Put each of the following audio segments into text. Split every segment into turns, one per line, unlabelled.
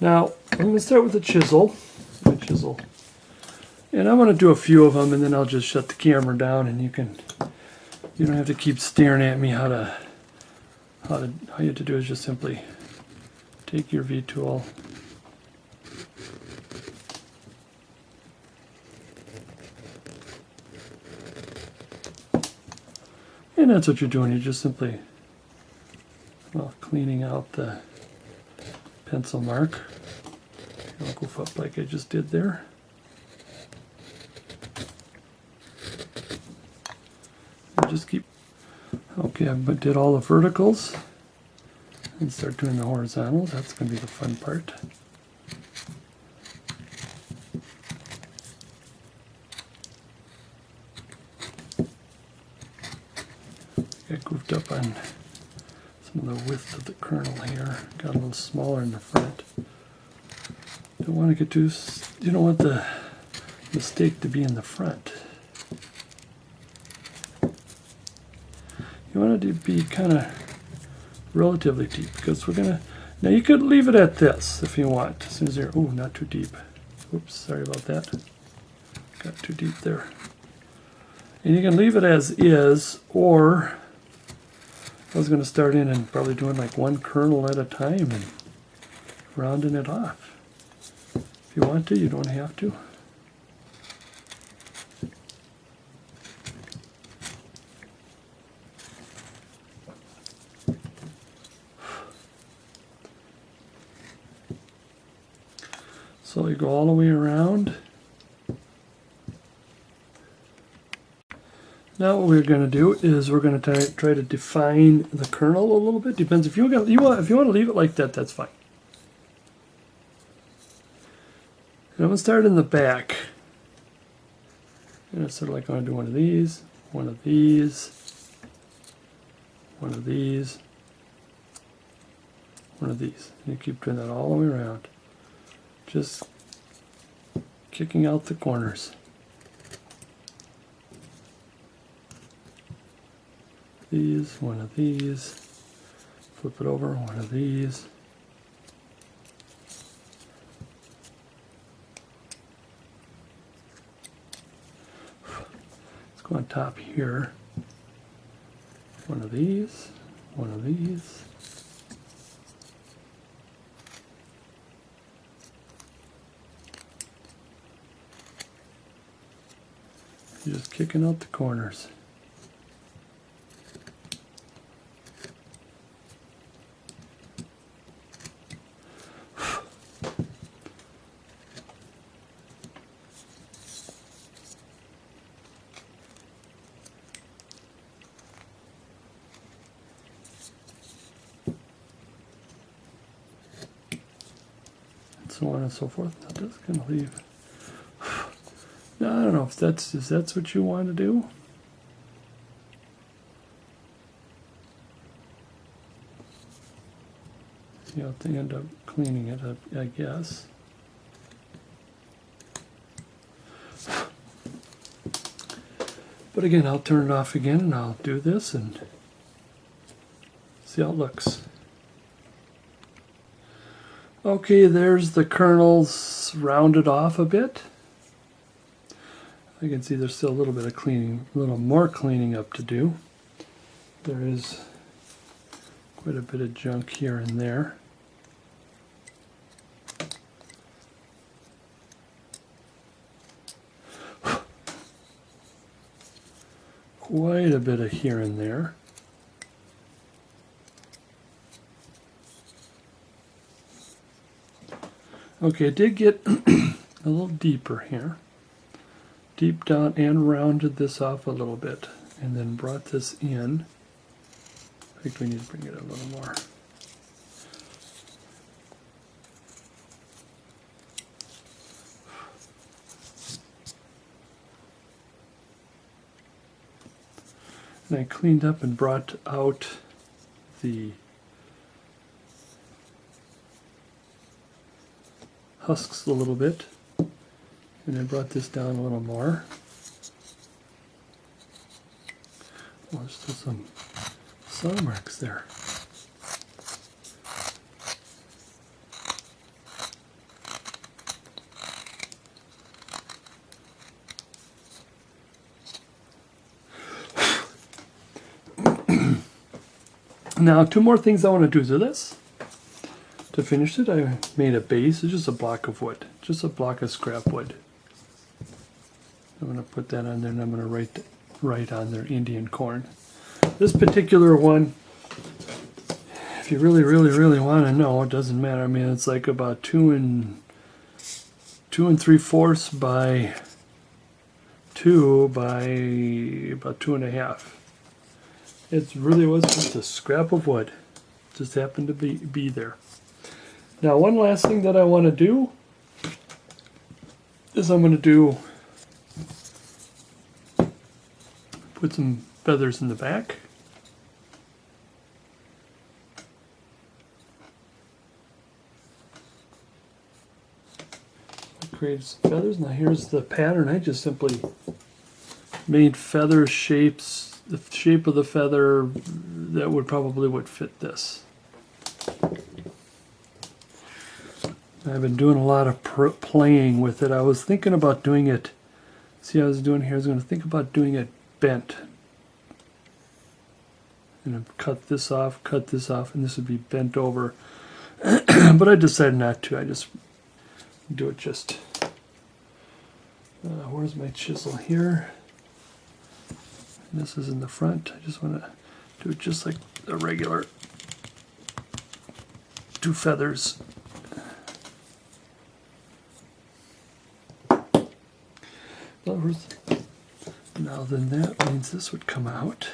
Now, I'm going to start with a chisel. My chisel. And I'm going to do a few of them, and then I'll just shut the camera down, and you don't have to keep staring at me. How you have to do is just simply take your V tool, and that's what you're doing. You're just simply cleaning out the pencil mark. Don't goof up like I just did there. And just keep. Okay, I did all the verticals. And start doing the horizontals. That's going to be the fun part. Got goofed up on some of the width of the kernel here. Got a little smaller in the front. Don't want to get too. You don't want the mistake to be in the front. You want it to be kind of relatively deep, because we're gonna. Now you could leave it at this if you want. As soon as you're, not too deep. Oops, sorry about that. Got too deep there. And you can leave it as is, or I was going to start in and probably doing like one kernel at a time and rounding it off. If you want to, you don't have to. So you go all the way around. Now what we're going to do is we're going to try to define the kernel a little bit. Depends if you want to leave it like that, that's fine. And I'm going to start in the back. And it's sort of like I'm going to do one of these, one of these, one of these, one of these. And you keep doing that all the way around. Just kicking out the corners. These, one of these, flip it over, one of these. Let's go on top here. One of these, one of these. You're just kicking out the corners. So on and so forth. Now that's going to leave. Now I don't know if that's what you want to do. You have to end up cleaning it up, I guess. But again, I'll turn it off again and I'll do this and see how it looks. Okay, there's the kernels rounded off a bit. I can see there's still a little bit of cleaning, a little more cleaning up to do. There is quite a bit of junk here and there. Quite a bit of here and there. Okay, it did get a little deeper here. Deep down, and rounded this off a little bit, and then brought this in. I think we need to bring it a little more. And I cleaned up and brought out the husks a little bit, and I brought this down a little more. Oh, there's still some saw marks there. Now, two more things I want to do to this. To finish it, I made a base. It's just a block of wood, just a block of scrap wood. I'm going to put that on there, and I'm going to write on there Indian corn. This particular one, if you really, really, really want to know, it doesn't matter. I mean, it's like about 2 3/4 by 2 by about 2.5. It really was just a scrap of wood. Just happened to be there. Now, one last thing that I want to do is I'm going to put some feathers in the back. I created some feathers. Now here's the pattern. I just simply made feather shapes, the shape of the feather that would fit this. I've been doing a lot of playing with it. I was thinking about doing it, see how I was doing here, I was going to think about doing it bent. And cut this off, and this would be bent over. But I decided not to. I just do it just, where's my chisel here? And this is in the front. I just want to do it just like a regular 2 feathers. Now then that means this would come out.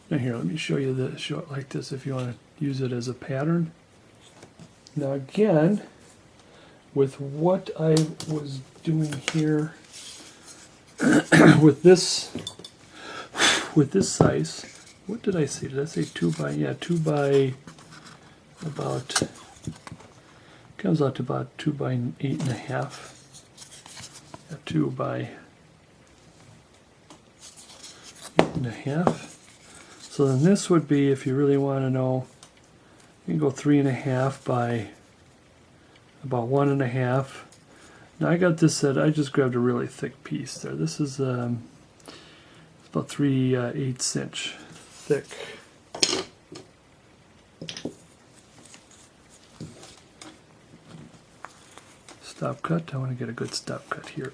Now here, let me show you this, show it like this if you want to use it as a pattern. Now again, with what I was doing here, with this size, what did I say? Did I say 2 by about, comes out to about 2 by 8.5. 2 by 8.5. So then this would be, if you really want to know, you can go 3.5 by about 1.5. Now I got this set, I just grabbed a really thick piece there. This is about 3/8 inch thick. Stop cut, I want to get a good stop cut here.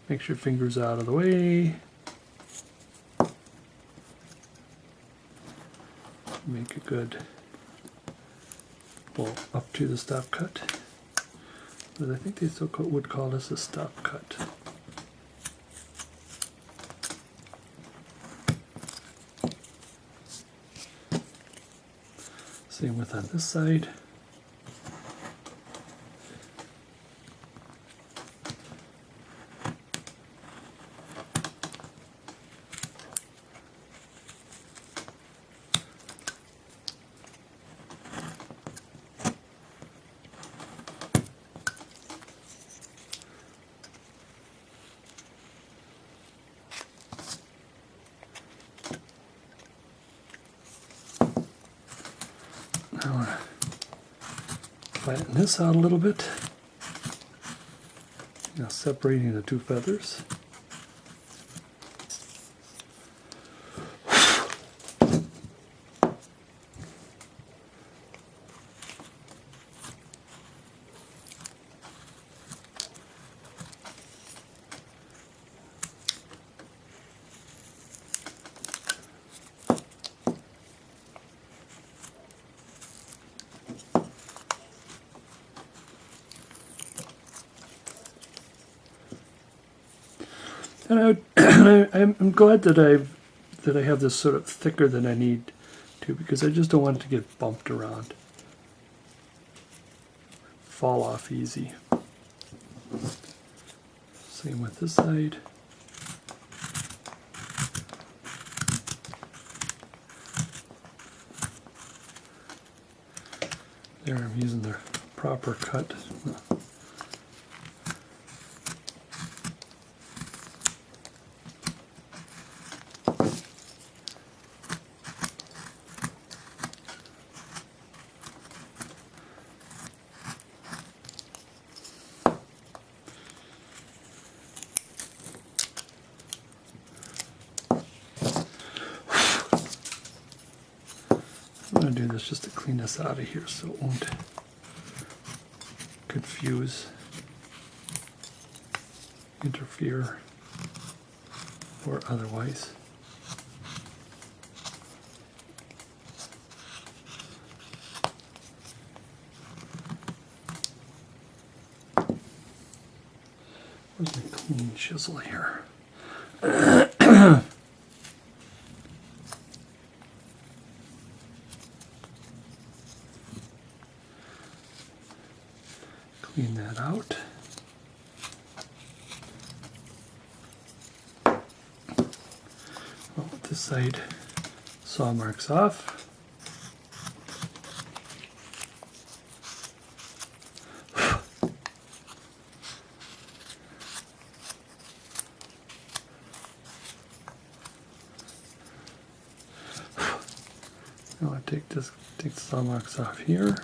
Make sure your fingers out of the way. Make a good pull up to the stop cut. But I think they still would call this a stop cut. Same with on this side. I want to flatten this out a little bit. Now separating the 2 feathers. And I'm glad that I have this sort of thicker than I need to, because I just don't want it to get bumped around, fall off easy. Same with this side. There, I'm using the proper cut. going to do this just to clean this out of here so it won't confuse, interfere, or otherwise. Where's my clean chisel here? Clean that out. Well, this side saw marks off. Now I take the saw marks off here.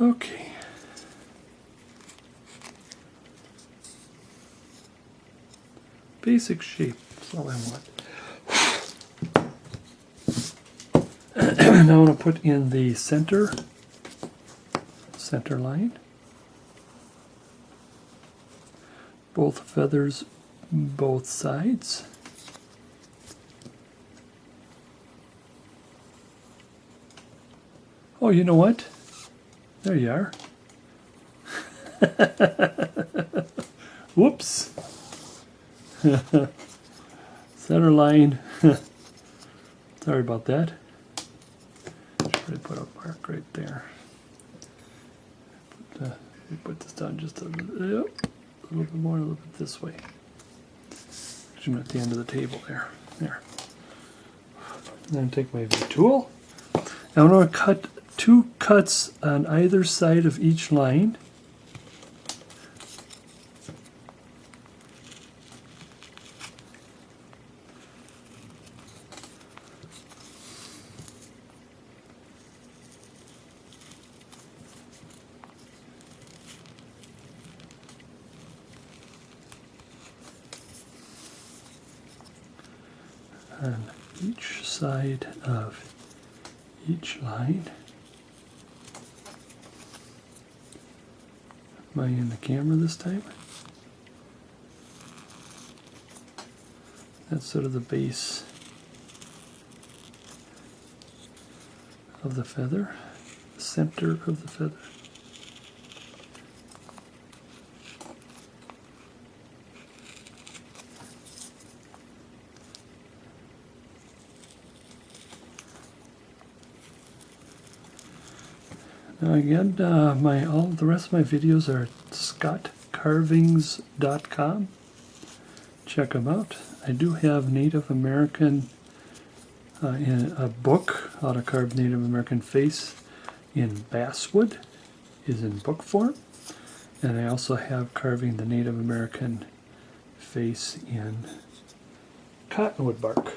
Okay. Basic shape is all I want. Now I want to put in the center line. Both feathers, both sides. Oh, you know what? There you are. Whoops. Center line. Sorry about that. Should put a mark right there. Put this down just a little bit more, a little bit this way. I'm at the end of the table there. There. And then take my V-tool. Now I'm going to cut 2 cuts on either side of each line. On each side of each line. Am I in the camera this time? That's sort of the base of the feather, the center of the feather. Now again, all the rest of my videos are at scottcarvings.com. Check them out. I do have Native American in a book, How to Carve Native American Face in basswood, is in book form, and I also have Carving the Native American Face in cottonwood bark.